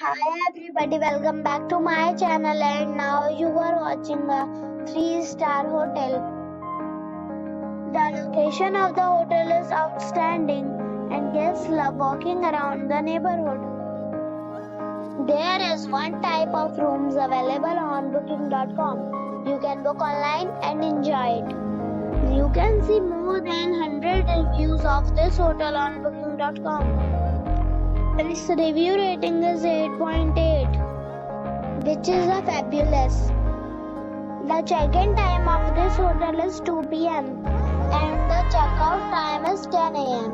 Hi everybody, welcome back to my channel and now you are watching a 3-star hotel. The location of the hotel is outstanding and guests love walking around the neighborhood. There is one type of rooms available on booking.com. You can book online and enjoy it. You can see more than 100 reviews of this hotel on booking.com. Its review rating is 8.8, which is a fabulous. The check-in time of this hotel is 2 p.m. and the check-out time is 10 a.m.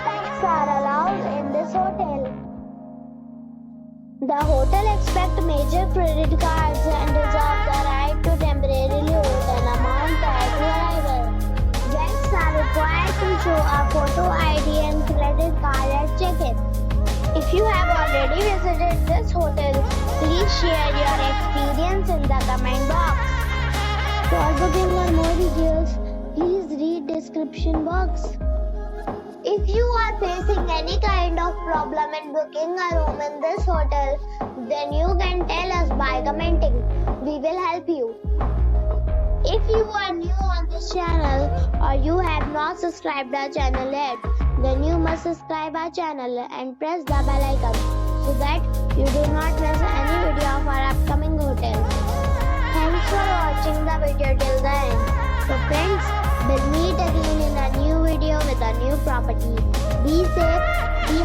Pets are allowed in this hotel. The hotel accepts major credit cards and reserves the right to temporarily hold an amount prior to arrival. Guests are required to show a photo ID and credit card at check-in. If you have already visited this hotel, please share your experience in the comment box. For booking or more details, please read description box. If you are facing any kind of problem in booking a room in this hotel, then you can tell us by commenting. We will help you. If you are new on this channel or you have not subscribed our channel yet, then you must subscribe our channel and press the bell icon so that you do not miss any video of our upcoming hotel. Thanks for watching the video till the end. So friends, we'll meet again in a new video with a new property. Be safe, be